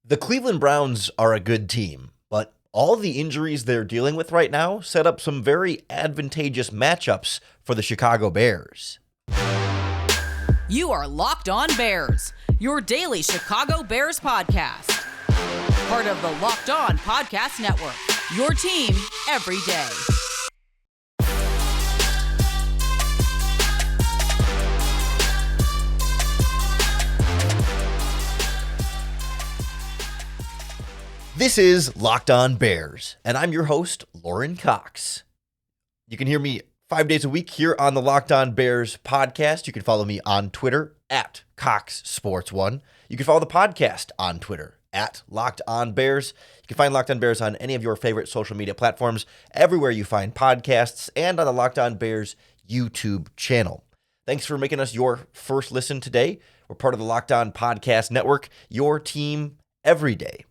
The Cleveland Browns are a good team, but all the injuries they're dealing with right now set up some very advantageous matchups for the Chicago Bears. You are Locked On Bears, your daily Chicago Bears podcast. Part of the Locked On Podcast Network, your team every day. This is Locked On Bears, and I'm your host, Lauren Cox. You can hear me 5 days a week here on the Locked On Bears podcast. You can follow me on Twitter at CoxSports1. You can follow the podcast on Twitter at Locked On Bears. You can find Locked On Bears on any of your favorite social media platforms, everywhere you find podcasts, and on the Locked On Bears YouTube channel. Thanks for making us your first listen today. We're part of the Locked On Podcast Network, your team every day.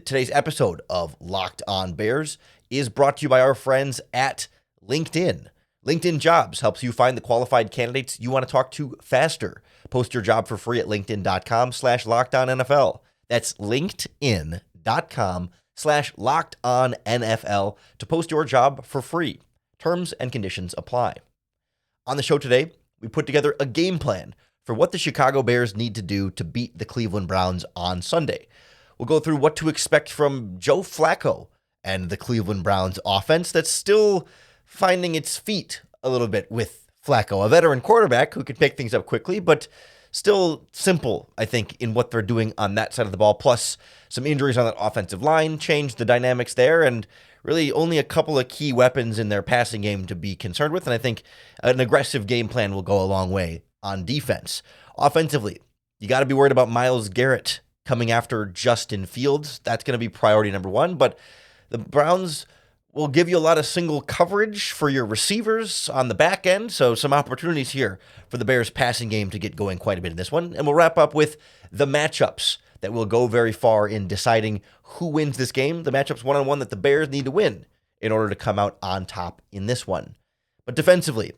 Today's episode of Locked On Bears is brought to you by our friends at LinkedIn. LinkedIn Jobs helps you find the qualified candidates you want to talk to faster. Post your job for free at linkedin.com/LockedOnNFL. That's linkedin.com/LockedOnNFL to post your job for free. Terms and conditions apply. On the show today, we put together a game plan for what the Chicago Bears need to do to beat the Cleveland Browns on Sunday. We'll go through what to expect from Joe Flacco and the Cleveland Browns offense that's still finding its feet a little bit with Flacco, a veteran quarterback who can pick things up quickly, but still simple, I think, in what they're doing on that side of the ball. Plus, some injuries on that offensive line changed the dynamics there, and really only a couple of key weapons in their passing game to be concerned with, and I think an aggressive game plan will go a long way on defense. Offensively, you got to be worried about Myles Garrett coming after Justin Fields. That's going to be priority number one, but the Browns will give you a lot of single coverage for your receivers on the back end, so some opportunities here for the Bears passing game to get going quite a bit in this one. And we'll wrap up with the matchups that will go very far in deciding who wins this game, the matchups one-on-one that the Bears need to win in order to come out on top in this one. But defensively,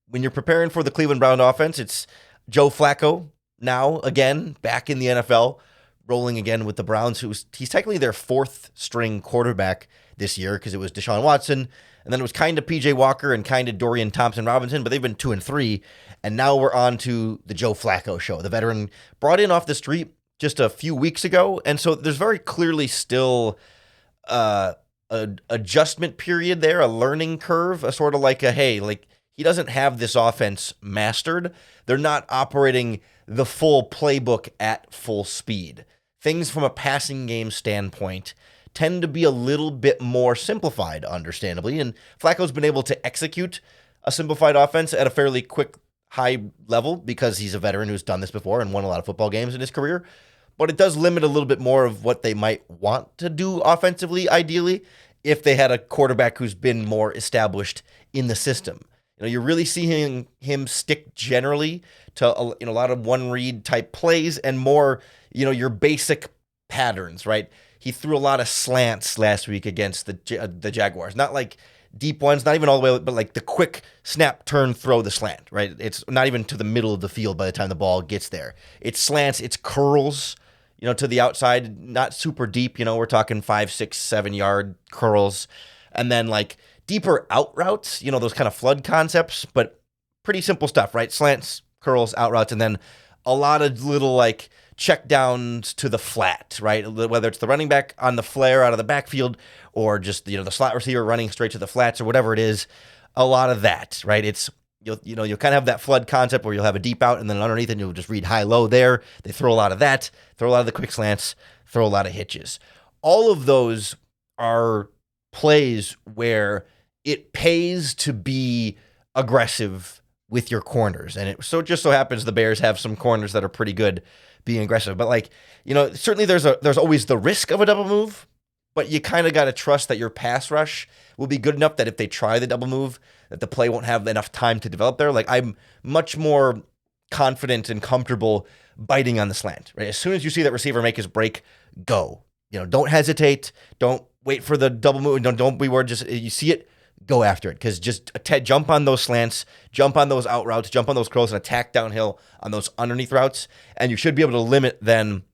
when you're preparing for the Cleveland Brown offense, it's Joe Flacco now, again, back in the NFL, rolling again with the Browns, he's technically their fourth string quarterback this year because it was Deshaun Watson, and then it was kind of PJ Walker and kind of Dorian Thompson-Robinson, but they've been 2 and 3, and now we're on to the Joe Flacco show. The veteran brought in off the street just a few weeks ago, and so there's very clearly still an adjustment period there, a learning curve, a sort of like he doesn't have this offense mastered. They're not operating the full playbook at full speed. Things from a passing game standpoint tend to be a little bit more simplified, understandably, and Flacco's been able to execute a simplified offense at a fairly quick, high level because he's a veteran who's done this before and won a lot of football games in his career, but it does limit a little bit more of what they might want to do offensively, ideally, if they had a quarterback who's been more established in the system. You're really seeing him stick generally to a lot of one-read type plays and more, your basic patterns, right? He threw a lot of slants last week against the Jaguars. Not like deep ones, not even all the way, but like the quick snap, turn, throw the slant, right? It's not even to the middle of the field by the time the ball gets there. It's slants, it's curls, to the outside, not super deep. We're talking 5, 6, 7 yard curls. And then like deeper out routes, those kind of flood concepts, but pretty simple stuff, right? Slants, curls, out routes, and then a lot of little like check downs to the flat, right? Whether it's the running back on the flare out of the backfield or just, the slot receiver running straight to the flats or whatever it is, a lot of that, right? It's, you'll kind of have that flood concept where you'll have a deep out and then underneath and you'll just read high-low there. They throw a lot of that, throw a lot of the quick slants, throw a lot of hitches. All of those are plays where it pays to be aggressive with your corners. And it just so happens the Bears have some corners that are pretty good being aggressive. But certainly there's always the risk of a double move, but you kind of got to trust that your pass rush will be good enough that if they try the double move, that the play won't have enough time to develop there. I'm much more confident and comfortable biting on the slant, right? As soon as you see that receiver make his break, go. Don't hesitate. Don't wait for the double move. Don't be worried. Just you see it, go after it, because just jump on those slants, jump on those out routes, jump on those curls, and attack downhill on those underneath routes, and you should be able to limit then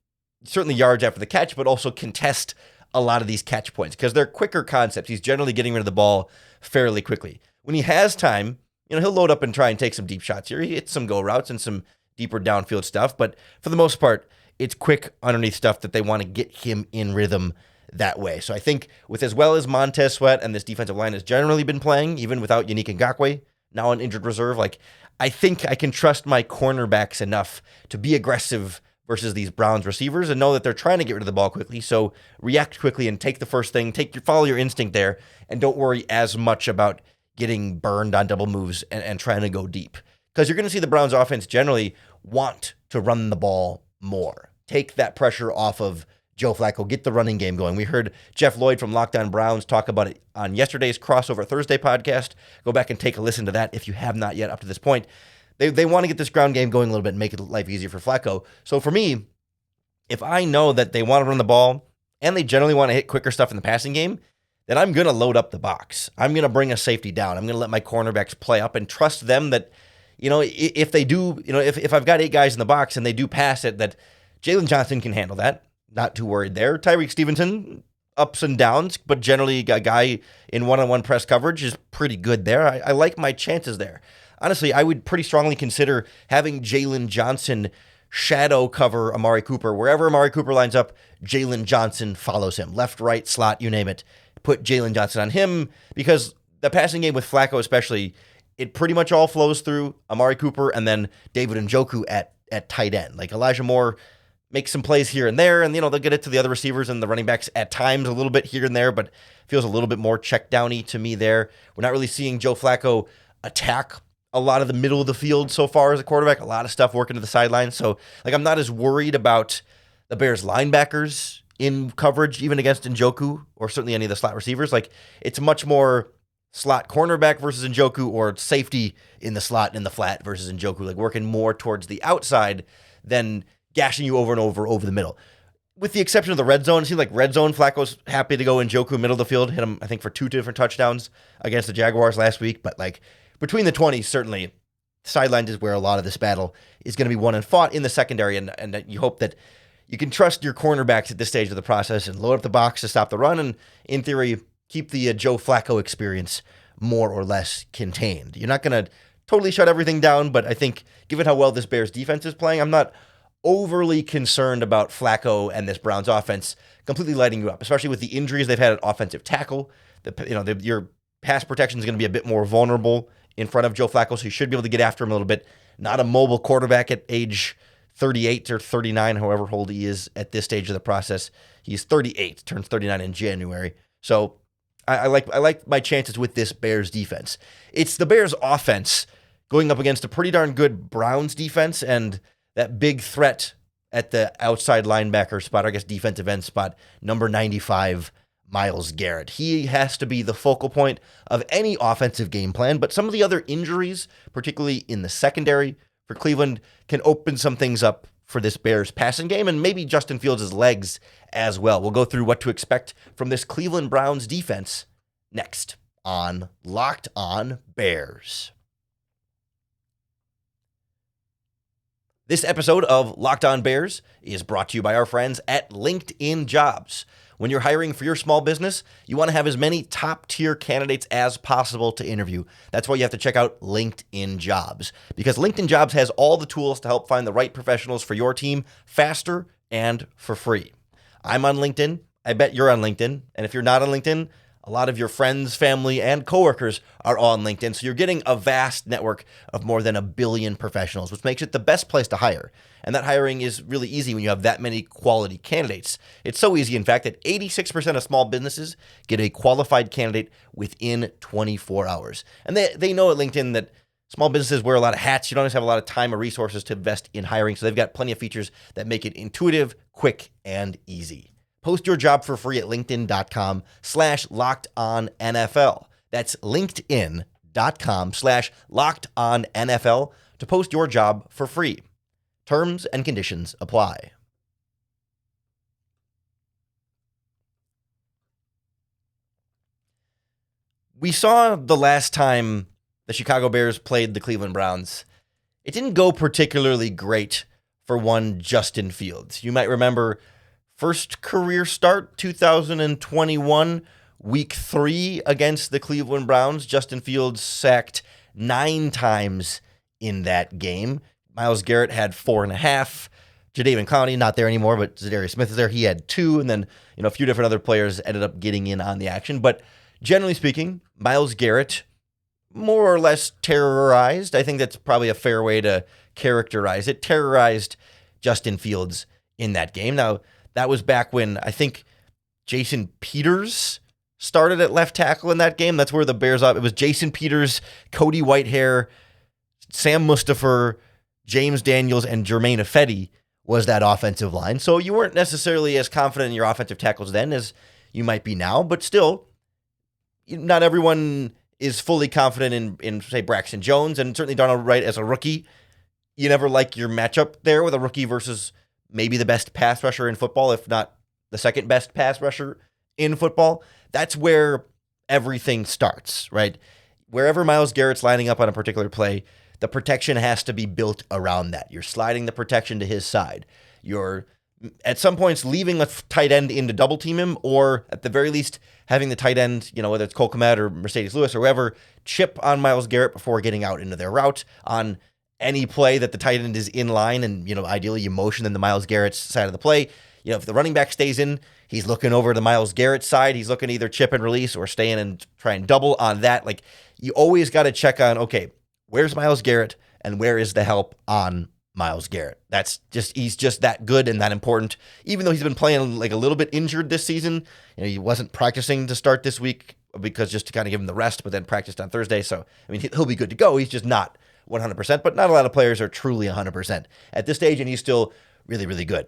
certainly yards after the catch, but also contest a lot of these catch points because they're quicker concepts. He's generally getting rid of the ball fairly quickly. When he has time, he'll load up and try and take some deep shots here. He hits some go routes and some deeper downfield stuff, but for the most part, it's quick underneath stuff that they want to get him in rhythm that way. So I think with as well as Montez Sweat and this defensive line has generally been playing, even without Yannick Ngakoue, now on injured reserve, I think I can trust my cornerbacks enough to be aggressive versus these Browns receivers and know that they're trying to get rid of the ball quickly. So react quickly and take the first thing, follow your instinct there, and don't worry as much about getting burned on double moves and trying to go deep. Because you're going to see the Browns offense generally want to run the ball more. Take that pressure off of Joe Flacco, get the running game going. We heard Jeff Lloyd from Locked On Browns talk about it on yesterday's Crossover Thursday podcast. Go back and take a listen to that if you have not yet up to this point. They want to get this ground game going a little bit and make life easier for Flacco. So for me, if I know that they want to run the ball and they generally want to hit quicker stuff in the passing game, then I'm going to load up the box. I'm going to bring a safety down. I'm going to let my cornerbacks play up and trust them that, if they do, if I've got 8 guys in the box and they do pass it, that Jalen Johnson can handle that. Not too worried there. Tyreek Stevenson, ups and downs, but generally a guy in one-on-one press coverage is pretty good there. I like my chances there. Honestly, I would pretty strongly consider having Jalen Johnson shadow cover Amari Cooper. Wherever Amari Cooper lines up, Jalen Johnson follows him. Left, right, slot, you name it. Put Jalen Johnson on him because the passing game with Flacco especially, it pretty much all flows through Amari Cooper and then David Njoku at tight end. Like Elijah Moore makes some plays here and there, and they'll get it to the other receivers and the running backs at times a little bit here and there, but feels a little bit more check downy to me there. We're not really seeing Joe Flacco attack a lot of the middle of the field so far as a quarterback, a lot of stuff working to the sidelines. So I'm not as worried about the Bears linebackers in coverage, even against Njoku or certainly any of the slot receivers. It's much more slot cornerback versus Njoku or safety in the slot and in the flat versus Njoku, working more towards the outside than gashing you over and over the middle. With the exception of the red zone, it seems like red zone, Flacco's happy to go Njoku middle of the field, hit him, I think, for 2 different touchdowns against the Jaguars last week. But between the 20s, certainly, sidelines is where a lot of this battle is going to be won and fought in the secondary. And you hope that you can trust your cornerbacks at this stage of the process and load up the box to stop the run. And in theory, keep the Joe Flacco experience more or less contained. You're not going to totally shut everything down, but I think given how well this Bears defense is playing, I'm not overly concerned about Flacco and this Browns offense completely lighting you up, especially with the injuries they've had at offensive tackle. Your pass protection is going to be a bit more vulnerable in front of Joe Flacco, so you should be able to get after him a little bit. Not a mobile quarterback at age 38 or 39, however old he is at this stage of the process. He's 38, turns 39 in January. So I like my chances with this Bears defense. It's the Bears offense going up against a pretty darn good Browns defense and that big threat at the outside linebacker spot, or I guess defensive end spot, number 95, Myles Garrett. He has to be the focal point of any offensive game plan, but some of the other injuries, particularly in the secondary for Cleveland, can open some things up for this Bears passing game and maybe Justin Fields' legs as well. We'll go through what to expect from this Cleveland Browns defense next on Locked On Bears. This episode of Locked On Bears is brought to you by our friends at LinkedIn Jobs. When you're hiring for your small business, you want to have as many top-tier candidates as possible to interview. That's why you have to check out LinkedIn Jobs, because LinkedIn Jobs has all the tools to help find the right professionals for your team faster and for free. I'm on LinkedIn. I bet you're on LinkedIn. And if you're not on LinkedIn, a lot of your friends, family, and coworkers are on LinkedIn. So you're getting a vast network of more than 1 billion professionals, which makes it the best place to hire. And that hiring is really easy when you have that many quality candidates. It's so easy, in fact, that 86% of small businesses get a qualified candidate within 24 hours. And they know at LinkedIn that small businesses wear a lot of hats. You don't always have a lot of time or resources to invest in hiring. So they've got plenty of features that make it intuitive, quick, and easy. Post your job for free at linkedin.com/lockedonnfl. That's linkedin.com/lockedonnfl to post your job for free. Terms and conditions apply. We saw the last time the Chicago Bears played the Cleveland Browns. It didn't go particularly great for one Justin Fields. You might remember first career start, 2021, week 3 against the Cleveland Browns. Justin Fields sacked 9 times in that game. Myles Garrett had 4.5. Jadeveon Clowney, not there anymore, but Za'Darius Smith is there. He had 2, and then a few different other players ended up getting in on the action. But generally speaking, Myles Garrett more or less terrorized. I think that's probably a fair way to characterize it. Terrorized Justin Fields in that game. Now, that was back when I think Jason Peters started at left tackle in that game. That's where the Bears up. It was Jason Peters, Cody Whitehair, Sam Mustipher, James Daniels, and Jermaine Ifedi was that offensive line. So you weren't necessarily as confident in your offensive tackles then as you might be now, but still, not everyone is fully confident in say, Braxton Jones, and certainly Darnell Wright as a rookie. You never like your matchup there with a rookie versus maybe the best pass rusher in football, if not the second best pass rusher in football. That's where everything starts, right? Wherever Myles Garrett's lining up on a particular play, the protection has to be built around that. You're sliding the protection to his side. You're, at some points, leaving a tight end in to double team him, or at the very least, having the tight end, whether it's Cole Kmet or Mercedes Lewis or whoever, chip on Myles Garrett before getting out into their route on any play that the tight end is in line, and, ideally you motion in the Myles Garrett's side of the play. If the running back stays in, he's looking over to Myles Garrett's side. He's looking to either chip and release or stay in and try and double on that. Like, you always got to check on, okay, where's Myles Garrett and where is the help on Myles Garrett? He's just that good and that important. Even though he's been playing like a little bit injured this season, he wasn't practicing to start this week because just to kind of give him the rest, but then practiced on Thursday. So, he'll be good to go. He's just not 100%, but not a lot of players are truly 100% at this stage, and he's still really, really good.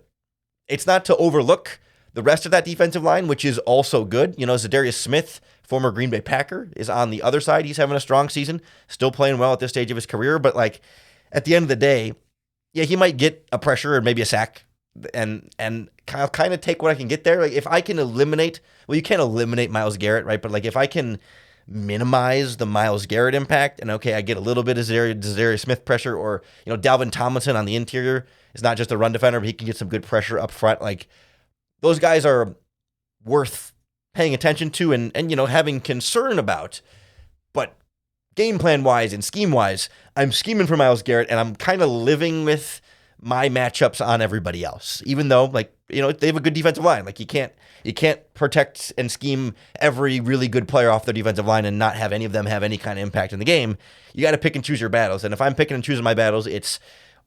It's not to overlook the rest of that defensive line, which is also good. Za'Darius Smith, former Green Bay Packer, is on the other side. He's having a strong season, still playing well at this stage of his career. But at the end of the day, yeah, he might get a pressure or maybe a sack, and I'll kind of take what I can get there. Like, if I can eliminate, well, you can't eliminate Myles Garrett, right? But if I can minimize the Myles Garrett impact, and okay, I get a little bit of Za'Darius Smith pressure, or Dalvin Tomlinson on the interior is not just a run defender, but he can get some good pressure up front. Those guys are worth paying attention to and having concern about. But game plan wise and scheme wise, I'm scheming for Myles Garrett, and I'm kind of living with my matchups on everybody else. Even though they have a good defensive line. You can't protect and scheme every really good player off their defensive line and not have any of them have any kind of impact in the game. You got to pick and choose your battles. And if I'm picking and choosing my battles, it's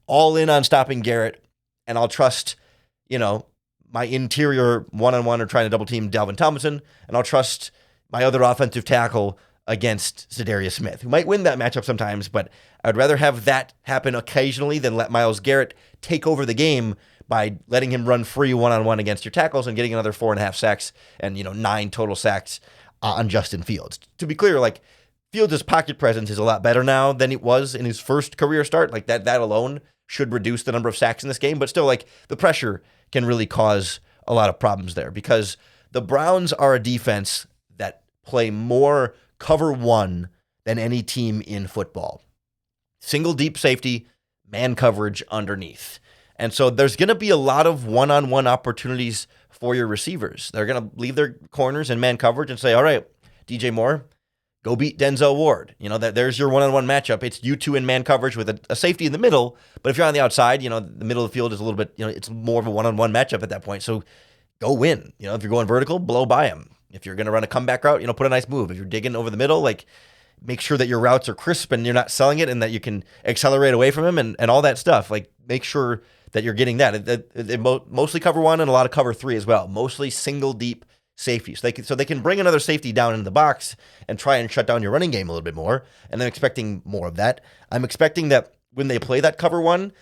all in on stopping Garrett, and I'll trust, my interior one-on-one or trying to double team Dalvin Tomlinson, and I'll trust my other offensive tackle against Za'Darius Smith, who might win that matchup sometimes, but I'd rather have that happen occasionally than let Myles Garrett take over the game by letting him run free one-on-one against your tackles and getting another 4.5 sacks and 9 total sacks on Justin Fields. To be clear, Fields' pocket presence is a lot better now than it was in his first career start. That alone should reduce the number of sacks in this game, but still, the pressure can really cause a lot of problems there, because the Browns are a defense that play more cover one than any team in football. Single deep safety, man coverage underneath. And so there's going to be a lot of one-on-one opportunities for your receivers. They're going to leave their corners in man coverage and say, all right, DJ Moore, go beat Denzel Ward. There's your one-on-one matchup. It's you two in man coverage with a safety in the middle. But if you're on the outside, the middle of the field is a little bit, it's more of a one-on-one matchup at that point. So go win. If you're going vertical, blow by him. If you're going to run a comeback route, put a nice move. If you're digging over the middle, make sure that your routes are crisp and you're not selling it and that you can accelerate away from him and all that stuff. Make sure that you're getting that. They mostly cover one and a lot of cover three as well. Mostly single deep safety. So they can bring another safety down into the box and try and shut down your running game a little bit more. And I'm expecting more of that. I'm expecting that when they play that cover one,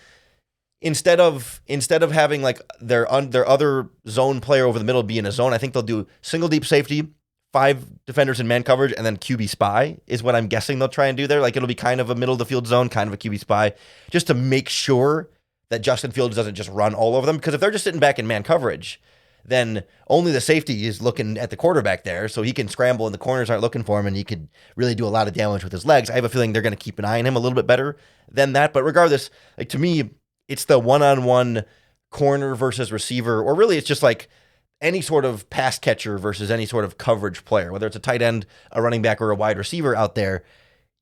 instead of having their other zone player over the middle be in a zone, I think they'll do single deep safety, 5 defenders in man coverage, and then QB spy is what I'm guessing they'll try and do there. It'll be kind of a middle of the field zone, kind of a QB spy, just to make sure that Justin Fields doesn't just run all over them. Because if they're just sitting back in man coverage, then only the safety is looking at the quarterback there, so he can scramble and the corners aren't looking for him, and he could really do a lot of damage with his legs. I have a feeling they're going to keep an eye on him a little bit better than that. But regardless, to me, it's the one-on-one corner versus receiver, or really it's just like any sort of pass catcher versus any sort of coverage player, whether it's a tight end, a running back, or a wide receiver out there,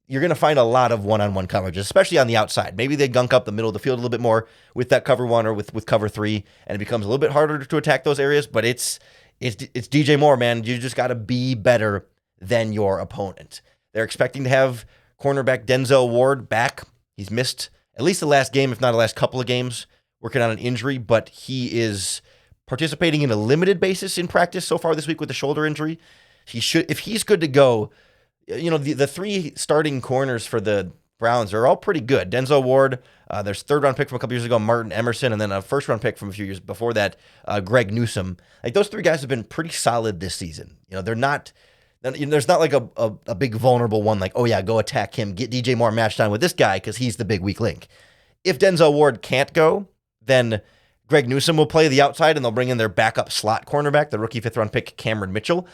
you're going to find a lot of one-on-one coverage, especially on the outside. Maybe they gunk up the middle of the field a little bit more with that cover one or with cover three, and it becomes a little bit harder to attack those areas, but it's DJ Moore, man. You just got to be better than your opponent. They're expecting to have cornerback Denzel Ward back. He's missed at least the last game, if not the last couple of games, working on an injury, but he is participating in a limited basis in practice so far this week with the shoulder injury. If he's good to go, the three starting corners for the Browns are all pretty good. Denzel Ward, there's third-round pick from a couple years ago, Martin Emerson, and then a first-round pick from a few years before that, Greg Newsome. Like, those three guys have been pretty solid this season. They're not. There's not like a big vulnerable one like, oh yeah, go attack him, get DJ Moore matched on with this guy because he's the big weak link. If Denzel Ward can't go, then Greg Newsome will play the outside and they'll bring in their backup slot cornerback, the rookie fifth-round pick Cameron Mitchell.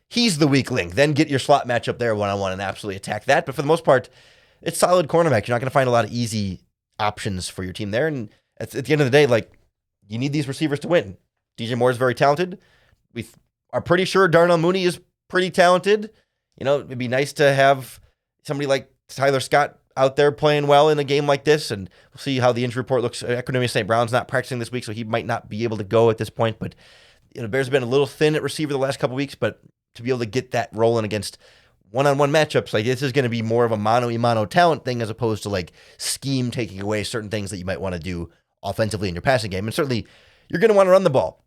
He's the weak link. Then get your slot matchup there one-on-one and absolutely attack that. But for the most part, it's solid cornerback. You're not going to find a lot of easy options for your team there. And at the end of the day, like, you need these receivers to win. DJ Moore is very talented. We are pretty sure Darnell Mooney is pretty talented. It'd be nice to have somebody like Tyler Scott out there playing well in a game like this, and we'll see how the injury report looks. Equanimeous St. Brown's not practicing this week, so he might not be able to go at this point, but Bears have been a little thin at receiver the last couple weeks, but to be able to get that rolling against one-on-one matchups, like, this is going to be more of a mano-a-mano talent thing as opposed to like scheme taking away certain things that you might want to do offensively in your passing game. And certainly you're going to want to run the ball.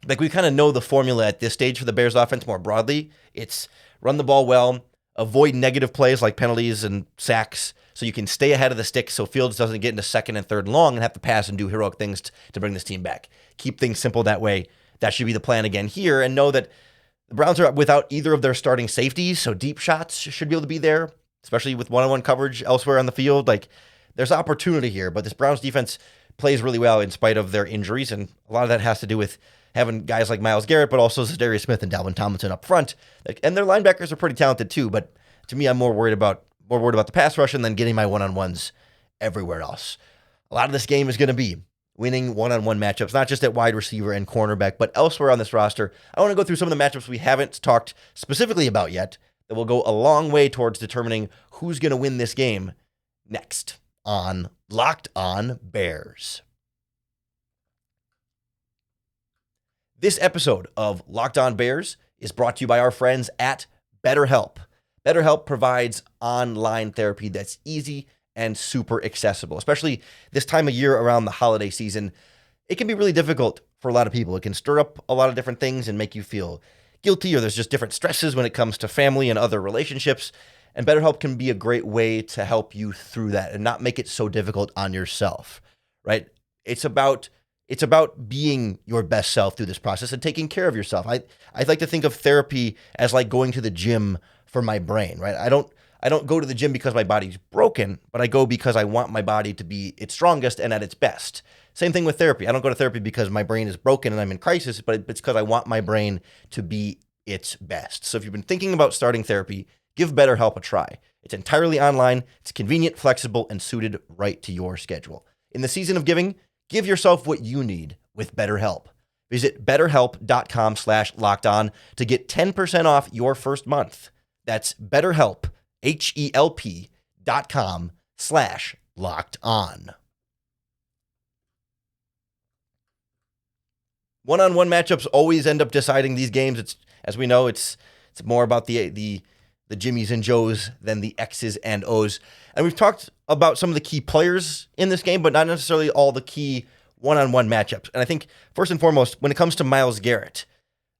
Like, we kind of know the formula at this stage for the Bears offense more broadly. It's run the ball well, avoid negative plays like penalties and sacks so you can stay ahead of the sticks so Fields doesn't get into second and third and long and have to pass and do heroic things to bring this team back. Keep things simple that way. That should be the plan again here, and know that the Browns are without either of their starting safeties, so deep shots should be able to be there, especially with one-on-one coverage elsewhere on the field. Like, there's opportunity here, but this Browns defense plays really well in spite of their injuries, and a lot of that has to do with having guys like Myles Garrett, but also Za'Darius Smith and Dalvin Tomlinson up front. And their linebackers are pretty talented too, but to me, I'm more worried about the pass rush and then getting my one-on-ones everywhere else. A lot of this game is going to be winning one-on-one matchups, not just at wide receiver and cornerback, but elsewhere on this roster. I want to go through some of the matchups we haven't talked specifically about yet that will go a long way towards determining who's going to win this game next on Locked On Bears. This episode of Locked On Bears is brought to you by our friends at BetterHelp. BetterHelp provides online therapy that's easy and super accessible, especially this time of year around the holiday season. It can be really difficult for a lot of people. It can stir up a lot of different things and make you feel guilty, or there's just different stresses when it comes to family and other relationships. And BetterHelp can be a great way to help you through that and not make it so difficult on yourself, right? It's about being your best self through this process and taking care of yourself. I like to think of therapy as like going to the gym for my brain, right? I don't go to the gym because my body's broken, but I go because I want my body to be its strongest and at its best. Same thing with therapy. I don't go to therapy because my brain is broken and I'm in crisis, but it's because I want my brain to be its best. So if you've been thinking about starting therapy, give BetterHelp a try. It's entirely online, it's convenient, flexible, and suited right to your schedule. In the season of giving, give yourself what you need with BetterHelp. Visit betterhelp.com/lockedon to get 10% off your first month. That's BetterHelp, HELP.com/lockedon. One-on-one matchups always end up deciding these games. It's, as we know, it's more about the Jimmies and Joes than the X's and O's. And we've talked about some of the key players in this game, but not necessarily all the key one-on-one matchups. And I think, first and foremost, when it comes to Myles Garrett,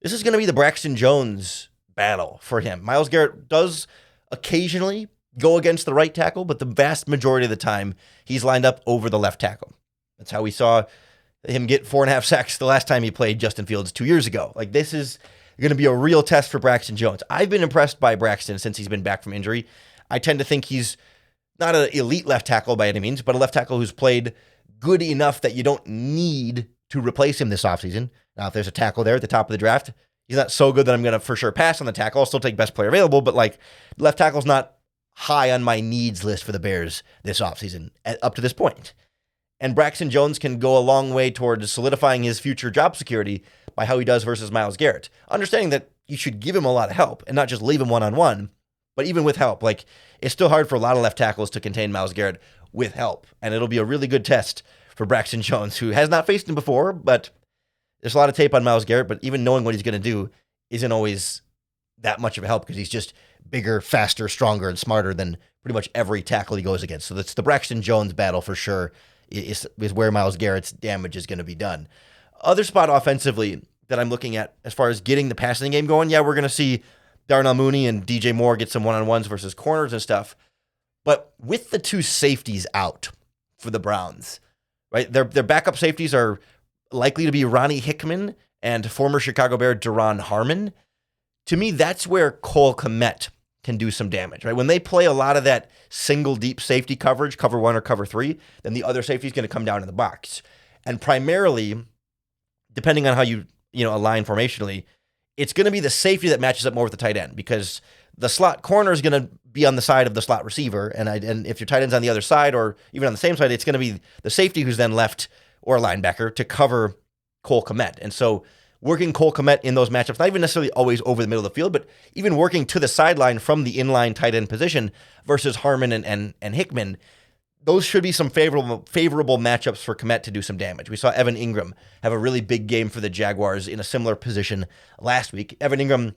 this is going to be the Braxton Jones battle for him. Myles Garrett does occasionally go against the right tackle, but the vast majority of the time, he's lined up over the left tackle. That's how we saw him get 4.5 sacks the last time he played Justin Fields 2 years ago. Like, this is going to be a real test for Braxton Jones. I've been impressed by Braxton since he's been back from injury. I tend to think he's not an elite left tackle by any means, but a left tackle who's played good enough that you don't need to replace him this offseason. Now, if there's a tackle there at the top of the draft, he's not so good that I'm going to for sure pass on the tackle. I'll still take best player available, but like, left tackle's not high on my needs list for the Bears this offseason up to this point. And Braxton Jones can go a long way towards solidifying his future job security by how he does versus Myles Garrett. Understanding that you should give him a lot of help and not just leave him one-on-one, but even with help. Like, it's still hard for a lot of left tackles to contain Myles Garrett with help. And it'll be a really good test for Braxton Jones, who has not faced him before, but there's a lot of tape on Myles Garrett, but even knowing what he's going to do isn't always that much of a help because he's just bigger, faster, stronger, and smarter than pretty much every tackle he goes against. So that's the Braxton Jones battle for sure is where Myles Garrett's damage is going to be done. Other spot offensively that I'm looking at as far as getting the passing game going, yeah, we're going to see Darnell Mooney and DJ Moore get some one-on-ones versus corners and stuff. But with the two safeties out for the Browns, right, their backup safeties are likely to be Ronnie Hickman and former Chicago Bear Duron Harmon. To me, that's where Cole Kmet can do some damage, right? When they play a lot of that single deep safety coverage, cover one or cover three, then the other safety is going to come down in the box. And primarily, depending on how you align formationally, it's going to be the safety that matches up more with the tight end because the slot corner is going to be on the side of the slot receiver. And if your tight end's on the other side or even on the same side, it's going to be the safety who's then left or a linebacker to cover Cole Kmet. And so working Cole Kmet in those matchups, not even necessarily always over the middle of the field, but even working to the sideline from the inline tight end position versus Harmon and Hickman, those should be some favorable matchups for Kmet to do some damage. We saw Evan Ingram have a really big game for the Jaguars in a similar position last week. Evan Ingram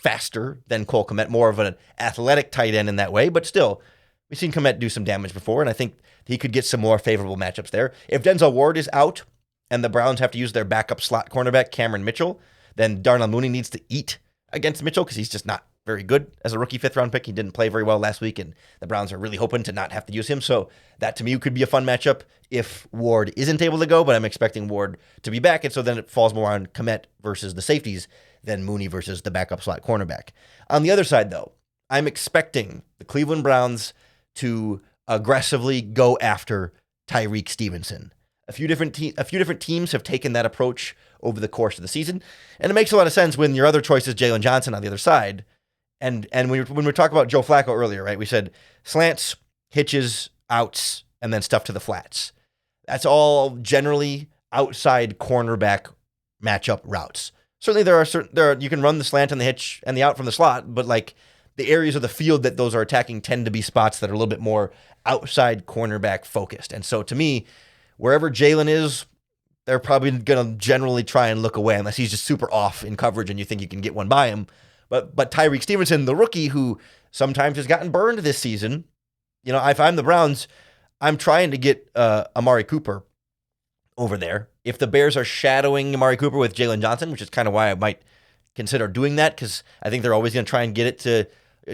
faster than Cole Kmet, more of an athletic tight end in that way, but still, we've seen Kmet do some damage before, and I think he could get some more favorable matchups there. If Denzel Ward is out and the Browns have to use their backup slot cornerback, Cameron Mitchell, then Darnell Mooney needs to eat against Mitchell because he's just not very good as a rookie fifth-round pick. He didn't play very well last week, and the Browns are really hoping to not have to use him. So that, to me, could be a fun matchup if Ward isn't able to go, but I'm expecting Ward to be back, and so then it falls more on Kmet versus the safeties than Mooney versus the backup slot cornerback. On the other side, though, I'm expecting the Cleveland Browns to aggressively go after Tyrique Stevenson. A few different teams have taken that approach over the course of the season, and it makes a lot of sense when your other choice is Jalen Johnson on the other side. And when we talked about Joe Flacco earlier, right, we said slants, hitches, outs, and then stuff to the flats. That's all generally outside cornerback matchup routes. Certainly there are you can run the slant and the hitch and the out from the slot, but like the areas of the field that those are attacking tend to be spots that are a little bit more outside cornerback focused. And so to me, wherever Jalen is, they're probably going to generally try and look away unless he's just super off in coverage and you think you can get one by him. But Tyrique Stevenson, the rookie who sometimes has gotten burned this season, if I'm the Browns, I'm trying to get Amari Cooper over there. If the Bears are shadowing Amari Cooper with Jalen Johnson, which is kind of why I might consider doing that, because I think they're always going to try and get it to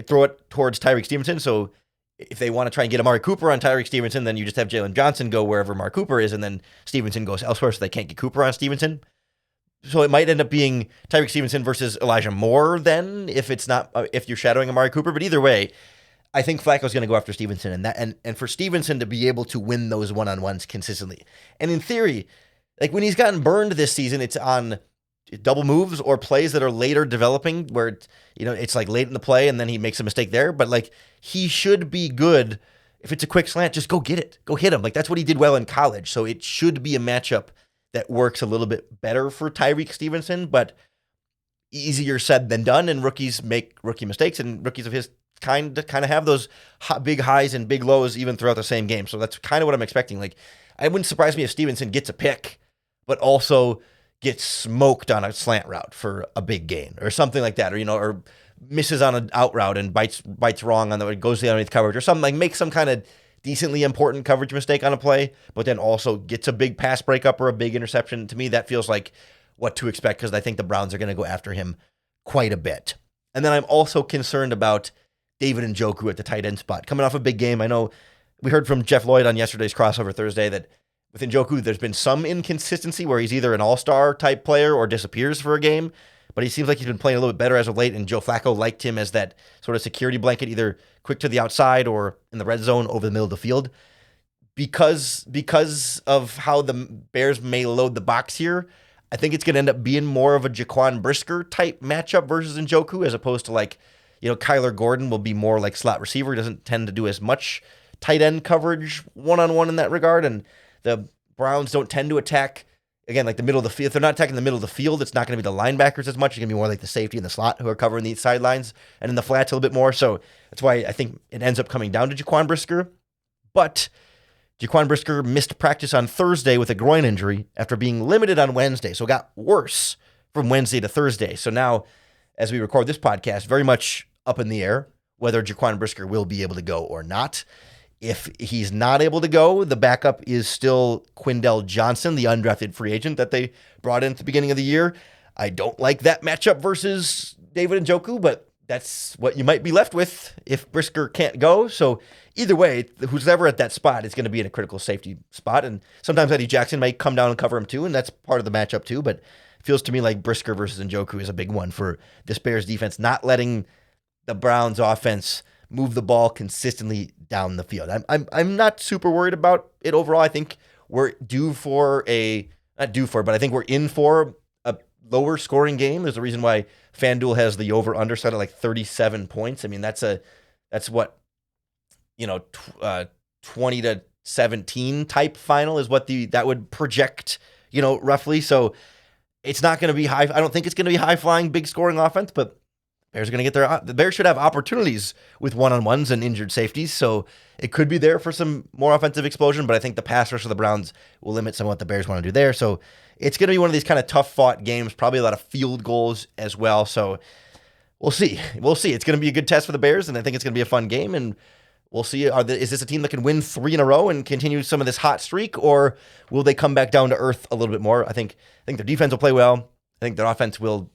throw it towards Tyrique Stevenson. So if they want to try and get Amari Cooper on Tyrique Stevenson, then you just have Jalen Johnson go wherever Amari Cooper is, and then Stevenson goes elsewhere so they can't get Cooper on Stevenson. So it might end up being Tyrique Stevenson versus Elijah Moore then, if you're shadowing Amari Cooper. But either way, I think Flacco's going to go after Stevenson, and for Stevenson to be able to win those one-on-ones consistently. And in theory, like when he's gotten burned this season, it's on double moves or plays that are later developing where it's like late in the play and then he makes a mistake there. But like he should be good. If it's a quick slant, just go get it. Go hit him. Like that's what he did well in college. So it should be a matchup that works a little bit better for Tyrique Stevenson, but easier said than done. And rookies make rookie mistakes, and rookies of his kind of have those big highs and big lows even throughout the same game. So that's kind of what I'm expecting. Like, it wouldn't surprise me if Stevenson gets a pick, but also gets smoked on a slant route for a big gain or something like that, or misses on an out route and bites wrong on it goes the underneath coverage or something, like make some kind of decently important coverage mistake on a play, but then also gets a big pass breakup or a big interception. To me, that feels like what to expect because I think the Browns are going to go after him quite a bit. And then I'm also concerned about David Njoku at the tight end spot. Coming off a big game, I know we heard from Jeff Lloyd on yesterday's Crossover Thursday that with Njoku, there's been some inconsistency where he's either an all-star type player or disappears for a game, but he seems like he's been playing a little bit better as of late, and Joe Flacco liked him as that sort of security blanket, either quick to the outside or in the red zone over the middle of the field. Because of how the Bears may load the box here, I think it's going to end up being more of a Jaquan Brisker type matchup versus Njoku, as opposed to Kyler Gordon will be more like slot receiver. He doesn't tend to do as much tight end coverage one-on-one in that regard, and the Browns don't tend to attack, again, like the middle of the field. If they're not attacking the middle of the field, it's not going to be the linebackers as much. It's going to be more like the safety and the slot who are covering the sidelines and in the flats a little bit more. So that's why I think it ends up coming down to Jaquan Brisker. But Jaquan Brisker missed practice on Thursday with a groin injury after being limited on Wednesday. So it got worse from Wednesday to Thursday. So now, as we record this podcast, very much up in the air whether Jaquan Brisker will be able to go or not. If he's not able to go, the backup is still Quindell Johnson, the undrafted free agent that they brought in at the beginning of the year. I don't like that matchup versus David Njoku, but that's what you might be left with if Brisker can't go. So either way, who's ever at that spot is going to be in a critical safety spot. And sometimes Eddie Jackson might come down and cover him too, and that's part of the matchup too. But it feels to me like Brisker versus Njoku is a big one for this Bears defense, not letting the Browns offense move the ball consistently down the field. I'm not super worried about it overall. I think we're I think we're in for a lower scoring game. There's a reason why FanDuel has the over under set at like 37 points. I mean, that's what, 20 to 17 type final is what that would project, roughly. So it's not going to be high. I don't think it's going to be high flying, big scoring offense, but the Bears should have opportunities with one-on-ones and injured safeties, so it could be there for some more offensive explosion, but I think the pass rush of the Browns will limit some of what the Bears want to do there. So it's going to be one of these kind of tough-fought games, probably a lot of field goals as well. So we'll see. It's going to be a good test for the Bears, and I think it's going to be a fun game, and we'll see. Is this a team that can win 3 in a row and continue some of this hot streak, or will they come back down to earth a little bit more? I think their defense will play well. I think their offense will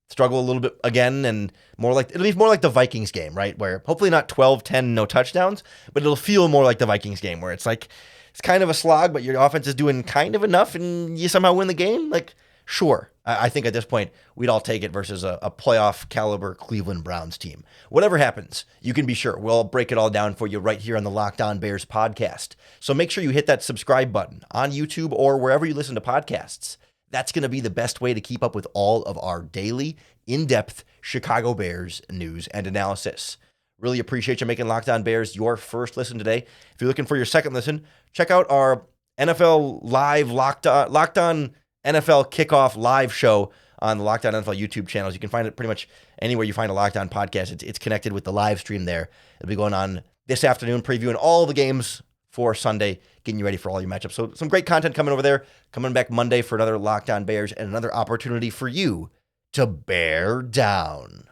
struggle a little bit again, and it'll be more like the Vikings game, right? Where hopefully not 12-10, no touchdowns, but it'll feel more like the Vikings game where it's like, it's kind of a slog, but your offense is doing kind of enough and you somehow win the game. Like, sure. I think at this point, we'd all take it versus a playoff caliber Cleveland Browns team. Whatever happens, you can be sure we'll break it all down for you right here on the Locked On Bears podcast. So make sure you hit that subscribe button on YouTube or wherever you listen to podcasts. That's going to be the best way to keep up with all of our daily, in-depth Chicago Bears news and analysis. Really appreciate you making Locked On Bears your first listen today. If you're looking for your second listen, check out our NFL Live Locked On NFL Kickoff live show on the Locked On NFL YouTube channels. You can find it pretty much anywhere you find a Locked On podcast. It's connected with the live stream there. It'll be going on this afternoon, previewing all the games for Sunday, getting you ready for all your matchups. So some great content coming over there. Coming back Monday for another Locked On Bears and another opportunity for you to bear down.